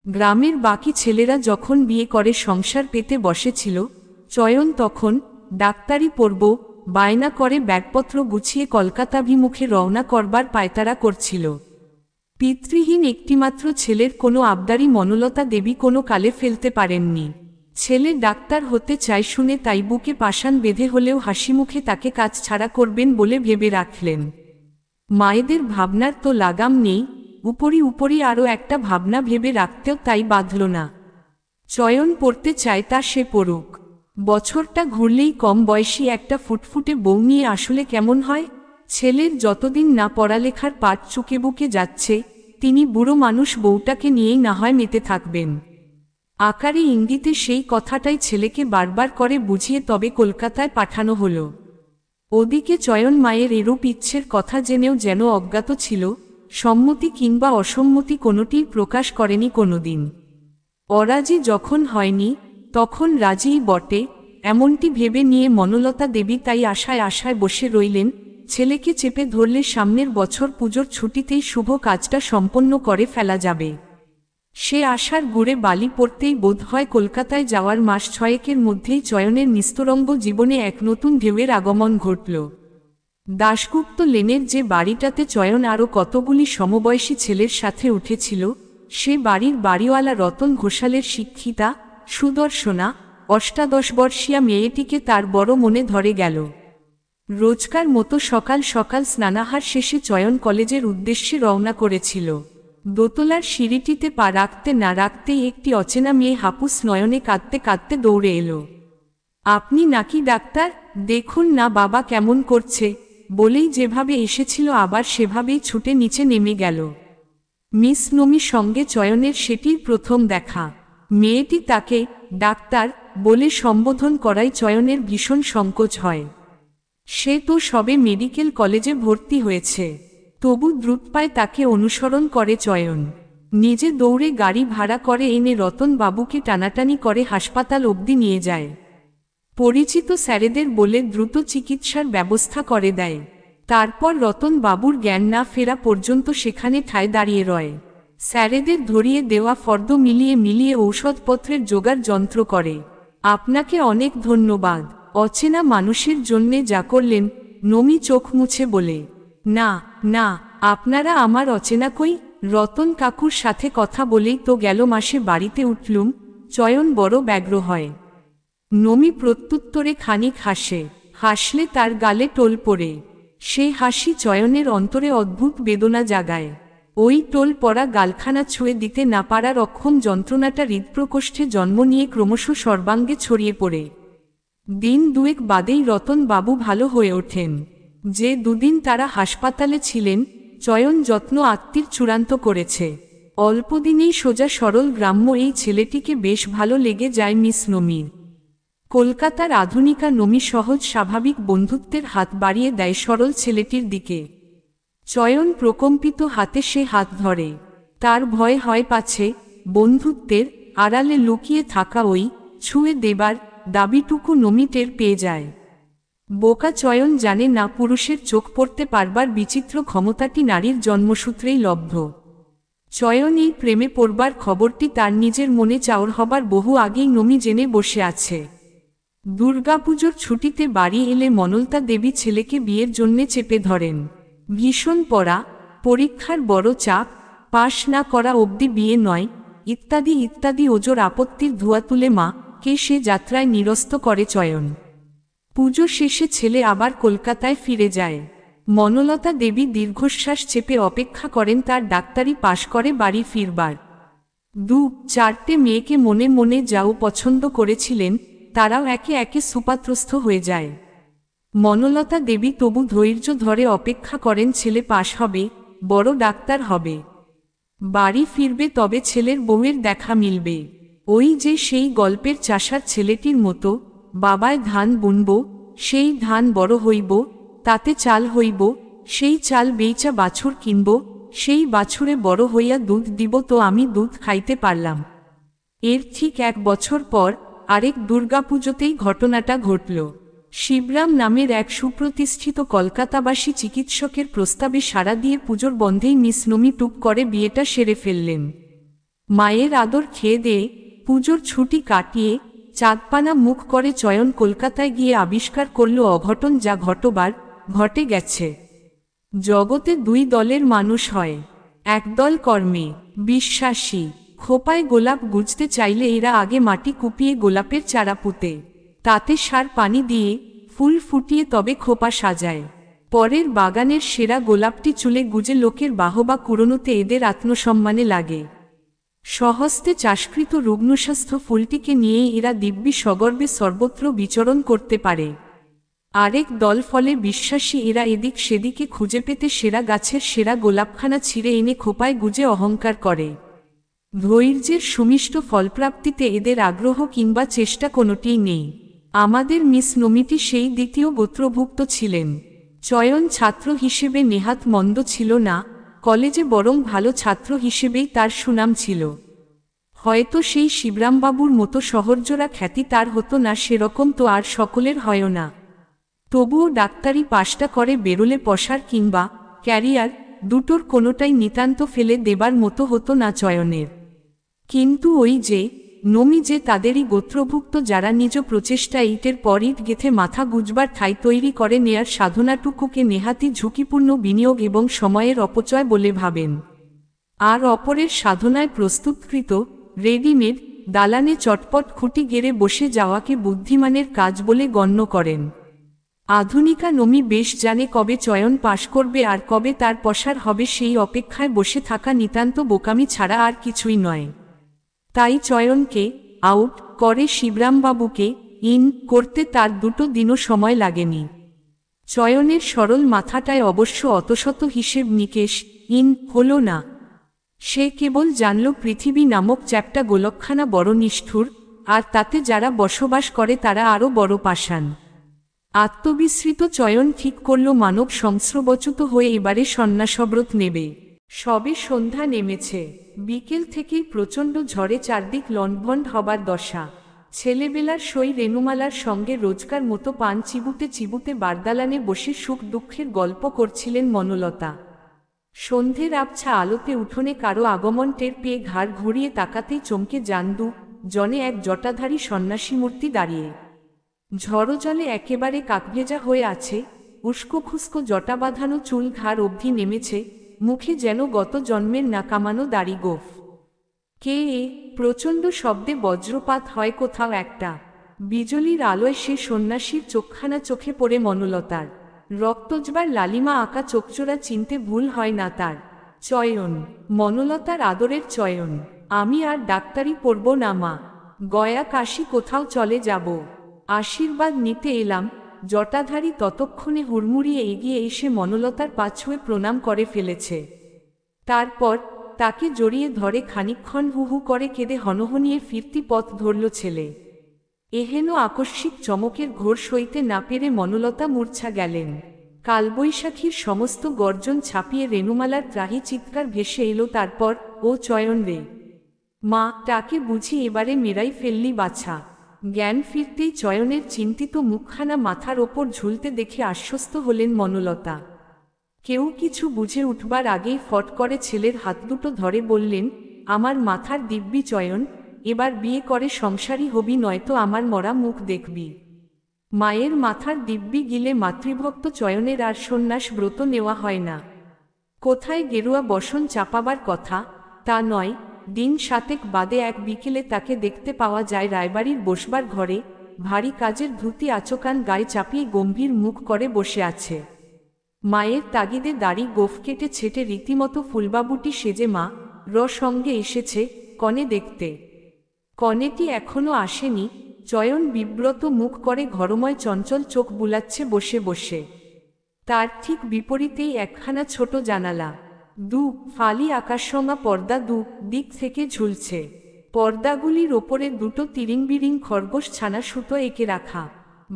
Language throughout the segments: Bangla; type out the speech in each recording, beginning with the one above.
গ্রামের বাকি ছেলেরা যখন বিয়ে করে সংসার পেতে বসেছিল, চয়ন তখন ডাক্তারি পড়ব বায়না করে ব্যাগপত্র গুছিয়ে কলকাতাভিমুখে রওনা করবার পায়তারা করছিল। পিতৃহীন একটিমাত্র ছেলের কোনো আবদারি মনলতা দেবী কোনো কালে ফেলতে পারেননি। ছেলে ডাক্তার হতে চায় শুনে তাই বুকে পাষাণ বেঁধে হলেও হাসিমুখে তাকে কাজ ছাড়া করবেন বলে ভেবে রাখলেন। মায়েদের ভাবনার তো লাগাম নেই, উপরি আরও একটা ভাবনা ভেবে রাখতেও তাই বাধল না। চয়ন পড়তে চায় তা সে পড়ুক। বছরটা ঘুরলেই কম বয়সী একটা ফুটফুটে বউ নিয়ে আসলে কেমন হয়? ছেলের যতদিন না পড়ালেখার পাট চুকে বুকে যাচ্ছে, তিনি বুড়ো মানুষ বউটাকে নিয়েই না হয় মেতে থাকবেন। আকারে ইঙ্গিতে সেই কথাটাই ছেলেকে বারবার করে বুঝিয়ে তবে কলকাতায় পাঠানো হলো। ওদিকে চয়ন মায়ের এরূপ ইচ্ছের কথা জেনেও যেন অজ্ঞাত ছিল, সম্মতি কিংবা অসম্মতি কোনোটির প্রকাশ করেনি কোনোদিন। অরাজি যখন হয়নি তখন রাজিই বটে, এমনটি ভেবে নিয়ে মনলতা দেবী তাই আশায় আশায় বসে রইলেন, ছেলেকে চেপে ধরলে সামনের বছর পুজোর ছুটিতেই শুভ কাজটা সম্পন্ন করে ফেলা যাবে। সে আশার গুড়ে বালি পড়তেই বোধহয় কলকাতায় যাওয়ার মাস ছয়েকের মধ্যেই চয়নের নিস্তরঙ্গ জীবনে এক নতুন ঢেউয়ের আগমন ঘটল। দাশগুপ্ত লেনের যে বাড়িটাতে চয়ন আরও কতগুলি সমবয়সী ছেলের সাথে উঠেছিল, সে বাড়ির বাড়িওয়ালা রতন ঘোষালের শিক্ষিতা সুদর্শনা অষ্টাদশবর্ষীয়া মেয়েটিকে তার বড় মনে ধরে গেল। রোজকার মতো সকাল সকাল স্নানাহার শেষে চয়ন কলেজের উদ্দেশ্যে রওনা করেছিল। দোতলার সিঁড়িটিতে পা রাখতে না রাখতেই একটি অচেনা মেয়ে হাপুস নয়নে কাঁদতে কাঁদতে দৌড়ে এলো। আপনি নাকি ডাক্তার? দেখুন না বাবা কেমন করছে, বলেই যেভাবে এসেছিল আবার সেভাবেই ছুটে নিচে নেমে গেল। মিস নমি সঙ্গে চয়নের সেটির প্রথম দেখা। মেয়েটি তাকে ডাক্তার বলে সম্বোধন করায় চয়নের ভীষণ সংকোচ হয়। সে তো সবে মেডিকেল কলেজে ভর্তি হয়েছে। তবু দ্রুত পায়ে তাকে অনুসরণ করে চয়ন। নিজে দৌড়ে গাড়ি ভাড়া করে এনে রতন বাবুকে টানাটানি করে হাসপাতাল অবধি নিয়ে যায়। পরিচিত স্যারেদের বলে দ্রুত চিকিৎসার ব্যবস্থা করে দেয়। তারপর রতন বাবুর জ্ঞান না ফেরা পর্যন্ত সেখানে ঠায় দাঁড়িয়ে রয়। স্যারেদের ধরিয়ে দেওয়া ফর্দ মিলিয়ে মিলিয়ে ঔষধপত্রের জোগাড় যন্ত্র করে। আপনাকে অনেক ধন্যবাদ, অচেনা মানুষের জন্যে যা করলেন। নমি চোখ মুছে বলে, না না, আপনারা আমার অচেনা কই? রতন কাকুর সাথে কথা বলেই তো গেল মাসে বাড়িতে উঠলুম। চয়ন বড় ব্যগ্র হয়। নমি প্রত্যুত্তরে খানিক হাসে, হাসলে তার গালে টোল পড়ে। সেই হাসি চয়নের অন্তরে অদ্ভুত বেদনা জাগায়। ওই টোল পড়া গালখানা ছুঁয়ে দিতে না পারার অক্ষম যন্ত্রণাটা হৃদপ্রকোষ্ঠে জন্ম নিয়ে ক্রমশ সর্বাঙ্গে ছড়িয়ে পড়ে। দিন দুয়েক বাদেই রতন বাবু ভালো হয়ে ওঠেন। যে দুদিন তারা হাসপাতালে ছিলেন, চয়ন যত্ন আত্মীর চূড়ান্ত করেছে। অল্পদিনেই সোজা সরল গ্রাম্য এই ছেলেটিকে বেশ ভালো লেগে যায় মিস নমির। কলকাতার আধুনিকা নমি সহজ স্বাভাবিক বন্ধুত্বের হাত বাড়িয়ে দেয় সরল ছেলেটির দিকে। চয়ন প্রকম্পিত হাতে সে হাত ধরে। তার ভয় হয় পাছে বন্ধুত্বের আড়ালে লুকিয়ে থাকা ওই ছুঁয়ে দেবার দাবিটুকু নমি টের পেয়ে যায়। বোকা চয়ন জানে না পুরুষের চোখ পড়তে পারবার বিচিত্র ক্ষমতাটি নারীর জন্মসূত্রেই লব্ধ। চয়ন এই প্রেমে পড়বার খবরটি তার নিজের মনে চাওর হবার বহু আগেই নমি জেনে বসে আছে। দুর্গাপুজোর ছুটিতে বাড়ি এলে মনলতা দেবী ছেলেকে বিয়ের জন্যে চেপে ধরেন। ভীষণ পড়া, পরীক্ষার বড় চাপ, পাশ না করা অবধি বিয়ে নয়, ইত্যাদি ইত্যাদি ওজোর আপত্তির ধোঁয়া তুলে মাকে সে যাত্রায় নিরস্ত করে চয়ন। পুজো শেষে ছেলে আবার কলকাতায় ফিরে যায়। মনলতা দেবী দীর্ঘশ্বাস চেপে অপেক্ষা করেন তার ডাক্তারি পাশ করে বাড়ি ফিরবার। 2-4টে মেয়েকে মনে মনে যাও পছন্দ করেছিলেন, তারাও একে একে সুপাত্রস্থ হয়ে যায়। মনলতা দেবী তবু ধৈর্য ধরে অপেক্ষা করেন ছেলে পাশ হবে, বড় ডাক্তার হবে, বাড়ি ফিরবে, তবে ছেলের বউয়ের দেখা মিলবে। ওই যে সেই গল্পের চাষার ছেলেটির মতো, বাবায় ধান বুনব, সেই ধান বড় হইব, তাতে চাল হইব, সেই চাল বেইচা বাছুর কিনব, সেই বাছুরে বড় হইয়া দুধ দিব, তো আমি দুধ খাইতে পারলাম। এর ঠিক 1 বছর পর আরেক দুর্গাপুজোতেই ঘটনাটা ঘটল। শিবরাম নামের এক সুপ্রতিষ্ঠিত কলকাতাবাসী চিকিৎসকের প্রস্তাবে সাড়া দিয়ে পুজোর বন্ধেই মিস নমি টুক করে বিয়েটা সেরে ফেললেন। মায়ের আদর খেয়ে দিয়ে পুজোর ছুটি কাটিয়ে চাঁদপানা মুখ করে চয়ন কলকাতায় গিয়ে আবিষ্কার করল অঘটন যা ঘটে গেছে। জগতে দুই দলের মানুষ হয়, একদল কর্মে বিশ্বাসী, খোপায় গোলাপ গুজতে চাইলে এরা আগে মাটি কুপিয়ে গোলাপের চারা পুঁতে তাতে সার পানি দিয়ে ফুল ফুটিয়ে তবে খোপা সাজায়। পরের বাগানের সেরা গোলাপটি চুলে গুজে লোকের বাহবা কুড়োনোতে এদের আত্মসম্মানে লাগে। স্বহস্তে চাষকৃত রুগ্নস্বাস্থ্য ফুলটিকে নিয়ে এরা দিব্যি সগর্বে সর্বত্র বিচরণ করতে পারে। আরেক দল ফলে বিশ্বাসী, এরা এদিক সেদিকে খুঁজে পেতে সেরা গাছের সেরা গোলাপখানা ছিঁড়ে এনে খোপায় গুজে অহংকার করে। ধৈর্যের সুমিষ্ট ফলপ্রাপ্তিতে এদের আগ্রহ কিংবা চেষ্টা কোনোটিই নেই। আমাদের মিস নমিটি সেই দ্বিতীয় গোত্রভুক্ত ছিলেন। চয়ন ছাত্র হিসেবে নেহাত মন্দ ছিল না, কলেজে বরং ভালো ছাত্র হিসেবেই তার সুনাম ছিল। হয়তো সেই শিবরামবাবুর মতো শহরজোড়া খ্যাতি তার হতো না, সেরকম তো আর সকলের হয় না। তবুও ডাক্তারি পাশটা করে বেরোলে পসার কিংবা ক্যারিয়ার দুটোর কোনোটাই নিতান্ত ফেলে দেবার মতো হতো না চয়নের। কিন্তু ওই যে নমি, যে তাদেরই গোত্রভুক্ত, যারা নিজ প্রচেষ্টা ইটের পর ইট গেঁথে মাথা গুজবার ঠাঁই তৈরি করে নেয়ার সাধনাটুকুকে নেহাতি ঝুঁকিপূর্ণ বিনিয়োগ এবং সময়ের অপচয় বলে ভাবেন, আর অপরের সাধনায় প্রস্তুতকৃত রেডিমেড দালানে চটপট খুঁটি গেড়ে বসে যাওয়াকে বুদ্ধিমানের কাজ বলে গণ্য করেন। আধুনিকা নমি বেশ জানে কবে চয়ন পাশ করবে আর কবে তার পসার হবে, সেই অপেক্ষায় বসে থাকা নিতান্ত বোকামি ছাড়া আর কিছুই নয়। তাই চয়নকে আউট করে শিবরামবাবুকে ইন করতে তার দুটো দিনও সময় লাগেনি। চয়নের সরল মাথাটায় অবশ্য অতশত হিসেব নিকেশ ইন হল না। সে কেবল জানল পৃথিবী নামক চ্যাপ্টা গোলকখানা বড় নিষ্ঠুর, আর তাতে যারা বসবাস করে তারা আরও বড় পাষাণ। আত্মবিস্মৃত চয়ন ঠিক করল মানব সংস্রবচ্যুত হয়ে এবারে সন্ন্যাসব্রত নেবে। সবে সন্ধ্যা নেমেছে, বিকেল থেকেই প্রচণ্ড ঝড়ে চারদিক লণ্ডভণ্ড হবার দশা। ছেলেবেলার সই রেণুমালার সঙ্গে রোজকার মতো পান চিবুতে চিবুতে বারদালানে বসে সুখ দুঃখের গল্প করছিলেন মনলতা। সন্ধ্যের আবছা আলোতে উঠোনে কারো আগমন টের পেয়ে ঘাড় ঘুরিয়ে তাকাতেই চমকে যান জনে এক জটাধারী সন্ন্যাসীমূর্তি দাঁড়িয়ে। ঝড়ো জলে একেবারে কাকভেজা হয়ে আছে, উস্কো খুস্কো জটা বাঁধানো চুল ঘাড় অবধি নেমেছে, মুখে যেন গত জন্মের না কামানো দাড়ি গোফ। কে এ? প্রচণ্ড শব্দে বজ্রপাত হয় কোথাও একটা। বিজলির আলোয় সে সন্ন্যাসীর চোখখানা চোখে পড়ে মনলতার। রক্তজবার লালিমা আঁকা চোখচোরা চিনতে ভুল হয় না তার। চয়ন, মনলতার আদরের চয়ন। আমি আর ডাক্তারি পড়ব না মা, গয়া কাশি কোথাও চলে যাব, আশীর্বাদ নিতে এলাম। জটাধারী ততক্ষণে হুড়মুড়িয়ে এগিয়ে এসে মনলতার পা ছুঁয়ে প্রণাম করে ফেলেছে। তারপর তাকে জড়িয়ে ধরে খানিকক্ষণ হু হু করে কেঁদে হনহনিয়ে ফিরতি পথ ধরল ছেলে। এহেন আকস্মিক চমকের ঘোর সইতে না পেরে মনলতা মূর্ছা গেলেন। কালবৈশাখীর সমস্ত গর্জন ছাপিয়ে রেণুমালার ত্রাহি চিৎকার ভেসে এলো। তারপর, ও চয়ন রে মা, তাকে বুঝি এবারে মেরাই ফেললি বাছা। জ্ঞান ফিরতেই চয়নের চিন্তিত মুখখানা মাথার ওপর ঝুলতে দেখে আশ্বস্ত হলেন মনলতা। কেউ কিছু বুঝে উঠবার আগেই ফট করে ছেলের হাত দুটো ধরে বললেন, আমার মাথার দিব্যি চয়ন, এবার বিয়ে করে সংসারী হবি, নয়তো আমার মরা মুখ দেখবি। মায়ের মাথার দিব্যি গিলে মাতৃভক্ত চয়নের আর সন্ন্যাস ব্রত নেওয়া হয় না। কোথায় গেরুয়া বসন চাপাবার কথা তা নয়, দিন সাতেক বাদে এক বিকেলে তাকে দেখতে পাওয়া যায় রায়বাড়ির বসবার ঘরে, ভারী কাজের ধুতি আচকান গায়ে চাপিয়ে গম্ভীর মুখ করে বসে আছে। মায়ের তাগিদে দাড়ি গোফ কেটে ছেটে রীতিমতো ফুলবাবুটি সেজে মা সঙ্গে এসেছে কনে দেখতে। কনেটি এখনো আসেনি। চয়ন বিব্রত মুখ করে ঘরময় চঞ্চল চোখ বুলাচ্ছে বসে বসে। তার ঠিক বিপরীতেই একখানা ছোট জানালা, ফালি আকাশরঙা পর্দা দিক থেকে ঝুলছে। পর্দাগুলির ওপরে দুটো তিরিংবিরিং খরগোশ ছানা সুতো এঁকে রাখা।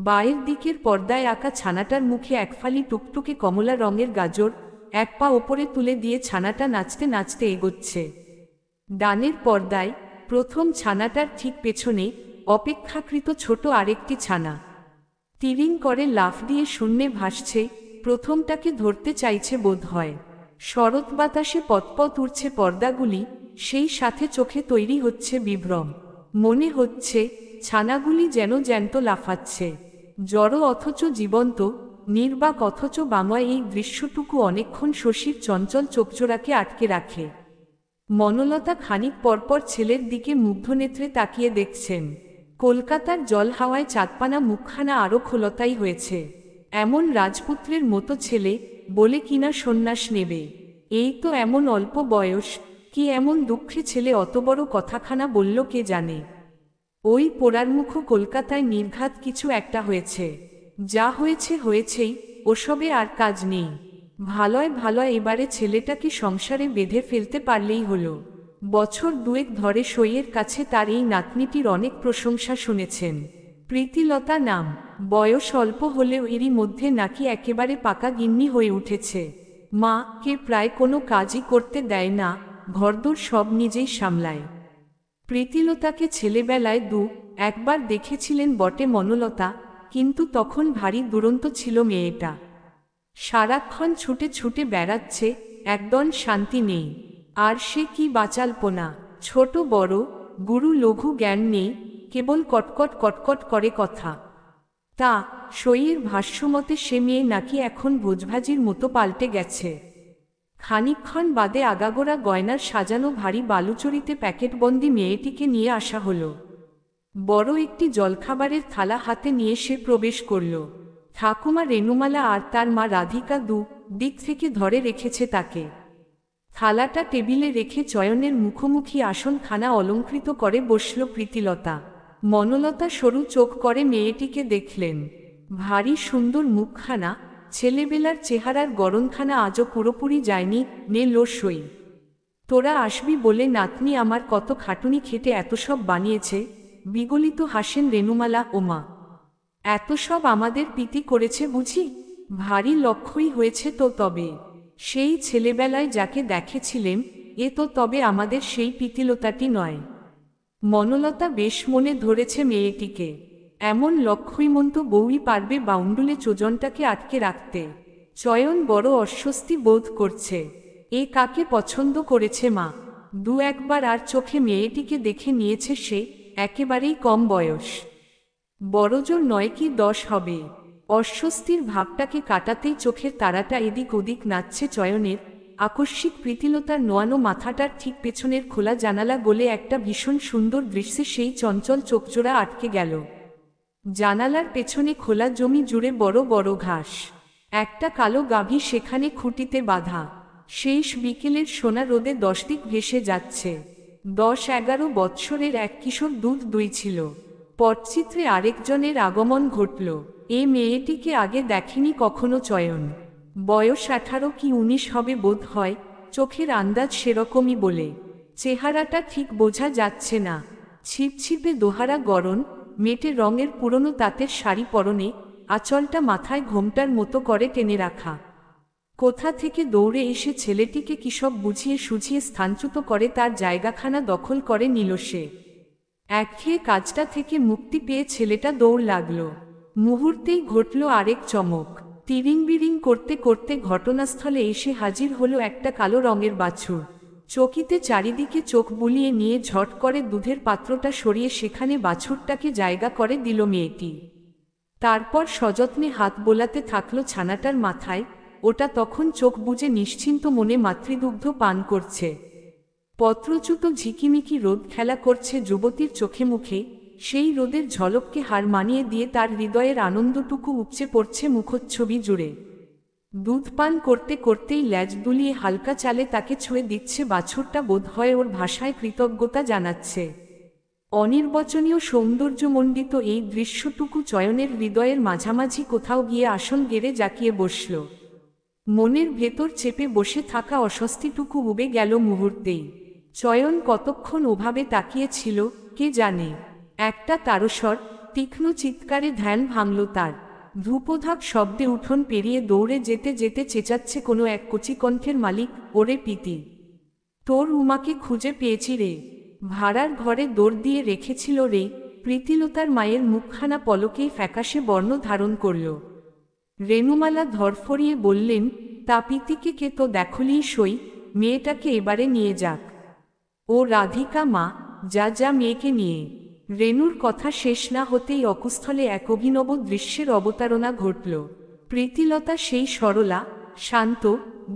বায়ের দিকের পর্দায় আঁকা ছানাটার মুখে একফালি টুকটুকে কমলা রঙের গাজর, এক পা ওপরে তুলে দিয়ে ছানাটা নাচতে নাচতে এগোচ্ছে। ডানের পর্দায় প্রথম ছানাটার ঠিক পেছনে অপেক্ষাকৃত ছোট আরেকটি ছানা তিরিং করে লাফ দিয়ে শূন্যে ভাসছে। প্রথমটাকে ধরতে চাইছে বোধ হয়। শরৎ বাতাসে পতপত উড়ছে পর্দাগুলি, সেই সাথে চোখে তৈরি হচ্ছে বিভ্রম। মনে হচ্ছে ছানাগুলি যেন জ্যান্ত লাফাচ্ছে, জড় অথচ জীবন্ত, নির্বাক অথচ বাংলায়। এই দৃশ্যটুকু অনেকক্ষণ শশীর চঞ্চল চোখজোড়াকে আটকে রাখে। মনলতা খানিক পরপর ছেলের দিকে মুগ্ধনেত্রে তাকিয়ে দেখছেন। কলকাতার জল হাওয়ায় চাঁদপানা মুখখানা আরও খোলতাই হয়েছে। এমন রাজপুত্রের মতো ছেলে বলে কিনা সন্ন্যাস নেবে, এই তো এমন অল্প বয়স, কি এমন দুঃখে ছেলে অত বড় কথাখানা বলল কে জানে। ওই পোড়ারমুখ কলকাতায় নির্ঘাত কিছু একটা হয়েছে, যা হয়েছে হয়েছেই, ওসবে আর কাজ নেই। ভালয় ভালয় এবারে ছেলেটাকে সংসারে বেঁধে ফেলতে পারলেই হলো। বছর দুয়েক ধরে সইয়ের কাছে তার এই নাতনিটির অনেক প্রশংসা শুনেছেন। প্রীতিলতা নাম, বয়স অল্প হলেও এরই মধ্যে নাকি একেবারে পাকা গিন্নি হয়ে উঠেছে। মা কে প্রায় কোনো কাজই করতে দেয় না, ঘরদোর সব নিজেই সামলায়। প্রীতিলতাকে ছেলেবেলায় একবার দেখেছিলেন বটে মনলতা, কিন্তু তখন ভারী দুরন্ত ছিল মেয়েটা। সারাক্ষণ ছুটে ছুটে বেড়াচ্ছে, একদম শান্তি নেই। আর সে কি বাচালপনা, ছোট বড় গুরু লঘু জ্ঞান নেই, কেবল কটকট কটকট করে কথা। তা সইয়ের ভাষ্যমতে সে মেয়ে নাকি এখন ভোজভাজির মতো পাল্টে গেছে। খানিকক্ষণ বাদে আগাগোড়া গয়নার সাজানো ভারী বালুচরিতে প্যাকেটবন্দি মেয়েটিকে নিয়ে আসা হলো। বড় একটি জলখাবারের থালা হাতে নিয়ে সে প্রবেশ করল। ঠাকুমা রেণুমালা আর তার মা রাধিকা দিক থেকে ধরে রেখেছে তাকে। থালাটা টেবিলে রেখে চয়নের মুখোমুখি আসনখানা অলঙ্কৃত করে বসল প্রীতিলতা। মনলতা সরু চোখ করে মেয়েটিকে দেখলেন। ভারী সুন্দর মুখখানা, ছেলেবেলার চেহারার গড়নখানা আজও পুরোপুরি যায়নি। নে লো সই, তোরা আসবি বলে নাতনি আমার কত খাটুনি খেটে এত সব বানিয়েছে। বিগলিত হাসেন রেণুমালা। ওমা, এত সব আমাদের পিতি করেছে বুঝি? ভারী লক্ষ্যই হয়েছে তো তবে। সেই ছেলেবেলায় যাকে দেখেছিলেম, এ তো তবে আমাদের সেই প্রীতিলতাটি নয়। মনলতা বেশ মনে ধরেছে মেয়েটিকে। এমন লক্ষ্যইমন্ত বউই পারবে বাউন্ডুলে চোজনটাকে আটকে রাখতে। চয়ন বড় অস্বস্তি বোধ করছে। এ কাকে পছন্দ করেছে মা? একবার আর চোখে মেয়েটিকে দেখে নিয়েছে সে, একেবারেই কম বয়স। বড়জোর 9 কি 10 হবে। অস্বস্তির ভাবটাকে কাটাতেই চোখের তারাটা এদিক ওদিক নাচছে চয়নের। আকস্মিক প্রীতিলতার নোয়ানো মাথাটার ঠিক পেছনের খোলা জানালা গলে একটা ভীষণ সুন্দর দৃশ্যে সেই চঞ্চল চোখজোড়া আটকে গেল। জানালার পেছনে খোলা জমি জুড়ে বড় বড় ঘাস, একটা কালো গাভী সেখানে খুঁটিতে বাঁধা। শেষ বিকেলের সোনা রোদে 10 দিক ভেসে যাচ্ছে। 10-11 বৎসরের এক কিশোর দুধ দুইছিল। পটচিত্রে আরেকজনের আগমন ঘটল। এ মেয়েটিকে আগে দেখেনি কখনো চয়ন। বয়স 18 কি 19 হবে বোধ হয়, চোখের আন্দাজ সেরকমই বলে। চেহারাটা ঠিক বোঝা যাচ্ছে না। ছিপছিপে দোহারা গড়ন, মেটে রঙের পুরনো তাঁতের শাড়ি পরনে, আঁচলটা মাথায় ঘোমটার মতো করে টেনে রাখা। কোথা থেকে দৌড়ে এসে ছেলেটিকে কিসব বুঝিয়ে সুঝিয়ে স্থানচ্যুত করে তার জায়গাখানা দখল করে নিল সে। একঘেয়ে কাজটা থেকে মুক্তি পেয়ে ছেলেটা দৌড় লাগল। মুহূর্তেই ঘটল আরেক চমক। তিরিংবিরিং করতে করতে ঘটনাস্থলে এসে হাজির হলো একটা কালো রঙের বাছুর। চকিতে চারিদিকে চোখ বুলিয়ে নিয়ে ঝট করে দুধের পাত্রটা সরিয়ে সেখানে বাছুরটাকে জায়গা করে দিল মেয়েটি। তারপর সযত্নে হাত বোলাতে থাকলো ছানাটার মাথায়। ওটা তখন চোখ বুজে নিশ্চিন্ত মনে মাতৃদুগ্ধ পান করছে। পত্রচ্যুত ঝিকিমিকি রোদ খেলা করছে যুবতীর চোখে মুখে। সেই রোদের ঝলককে হার মানিয়ে দিয়ে তার হৃদয়ের আনন্দটুকু উপচে পড়ছে মুখচ্ছবি জুড়ে। দুধ পান করতে করতেই ল্যাজ দুলিয়ে হালকা চালে তাকে ছুঁয়ে দিচ্ছে বাছুরটা, বোধ হয় ওর ভাষায় কৃতজ্ঞতা জানাচ্ছে। অনির্বচনীয় সৌন্দর্যমণ্ডিত এই দৃশ্যটুকু চয়নের হৃদয়ের মাঝামাঝি কোথাও গিয়ে আসন গেড়ে জাকিয়ে বসল। মনের ভেতর চেপে বসে থাকা অস্বস্তিটুকু উবে গেল মুহূর্তেই। চয়ন কতক্ষণ ওভাবে তাকিয়েছিল কে জানে। একটা তারস্বর তীক্ষ্ণ চিৎকারে ধ্যান ভাঙল তার। ধূপধাক শব্দে উঠোন পেরিয়ে দৌড়ে যেতে যেতে চেঁচাচ্ছে কোনো এক কচি কণ্ঠের মালিক, ওরে পিতি, তোর উমাকে খুঁজে পেয়েছি রে। ভাড়ার ঘরে দৌড় দিয়ে রেখেছিল রে। প্রীতিলতার মায়ের মুখখানা পলকেই ফ্যাকাশে বর্ণ ধারণ করল। রেণুমালা ধরফরিয়ে বললেন, তা পিতিকে কে তো দেখলি সই, মেয়েটাকে এবারে নিয়ে যাক। ও রাধিকা মা, যা যা মেয়েকে নিয়ে। রেনুর কথা শেষ না হতেই অকুস্থলে এক অভিনব দৃশ্যের অবতারণা ঘটল। প্রীতিলতা, সেই সরলা, শান্ত,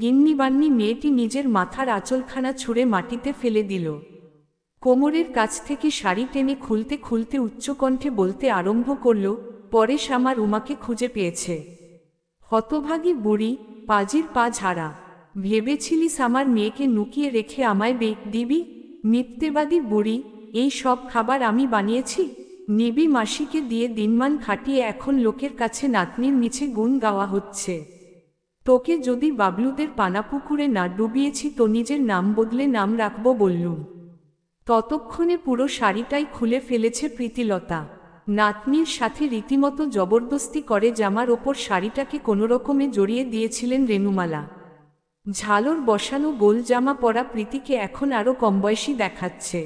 গিন্নিবান্নি মেয়েটি নিজের মাথার আঁচলখানা ছুঁড়ে মাটিতে ফেলে দিল। কোমরের কাছ থেকে শাড়ি টেনে খুলতে খুলতে উচ্চকণ্ঠে বলতে আরম্ভ করল, পরেশ আমার উমাকে খুঁজে পেয়েছে। হতভাগী বুড়ি, পাজির পা ঝাড়া। ভেবেছিলিস আমার মেয়েকে লুকিয়ে রেখে আমায় দিবি? মিথ্যেবাদী বুড়ি, এই সব খাবার আমি বানিয়েছি। নিবি মাসিকে দিয়ে দিনমান খাটিয়ে এখন লোকের কাছে নাতনির মিছে গুণ গাওয়া হচ্ছে। তোকে যদি বাবলুদের পানাপুকুরে না ডুবিয়েছি তো নিজের নাম বদলে নাম রাখব বললুম। ততক্ষণে পুরো শাড়িটাই খুলে ফেলেছে প্রীতিলতা। নাতনির সাথে রীতিমতো জবরদস্তি করে জামার ওপর শাড়িটাকে কোনোরকমে জড়িয়ে দিয়েছিলেন রেনুমালা। ঝালর বসানো গোল জামা পরা প্রীতিকে এখন আরও কমবয়সী দেখাচ্ছে।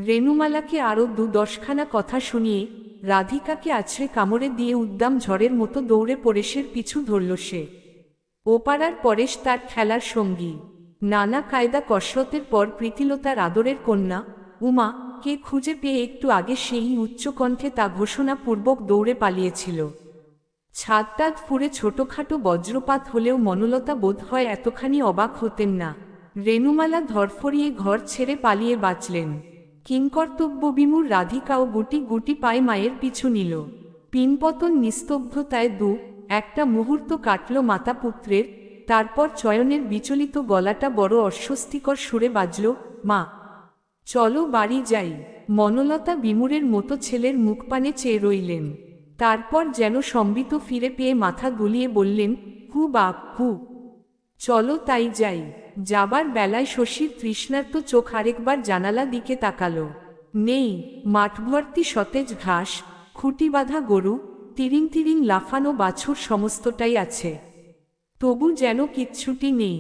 রেনুমালাকে আরও ২-১০খানা কথা শুনিয়ে রাধিকাকে আছড়ে কামড়ে দিয়ে উদ্দাম ঝড়ের মতো দৌড়ে পরেশের পিছু ধরল সে। ওপাড়ার পরেশ তার খেলার সঙ্গী। নানা কায়দা কসরতের পর প্রীতিলতার আদরের কন্যা উমা কে খুঁজে পেয়ে একটু আগে সেই উচ্চকণ্ঠে তা ঘোষণাপূর্বক দৌড়ে পালিয়েছিল। ছাদটাদ ফুঁড়ে ছোটখাটো বজ্রপাত হলেও মনলতা বোধ হয় এতখানি অবাক হতেন না। রেনুমালা ধরফরিয়ে ঘর ছেড়ে পালিয়ে বাঁচলেন। কিংকর্তব্যবিমূঢ় রাধিকাও গুটি গুটি পায়ে মায়ের পিছু নিল। পিনপতন নিস্তব্ধতায় একটা মুহূর্ত কাটল মাতা পুত্রের, তারপর চয়নের বিচলিত গলাটা বড় অস্বস্তিকর সুরে বাজল, মা চলো বাড়ি যাই। মনলতা বিমূঢ়ের মতো ছেলের মুখপানে চেয়ে রইলেন। তারপর যেন সম্বিত ফিরে পেয়ে মাথা দুলিয়ে বললেন, হু বাপ হু, চলো তাই যাই। যাবার বেলায় শশীর তৃষ্ণার্ত চোখ আরেকবার জানালা দিকে তাকালো। নেই, মাঠভর্তি সতেজ ঘাস, খুঁটি বাঁধা গরু, তিরিং তিরিং লাফানো বাছুর সমস্তটাই আছে, তবু যেন কিচ্ছুটি নেই।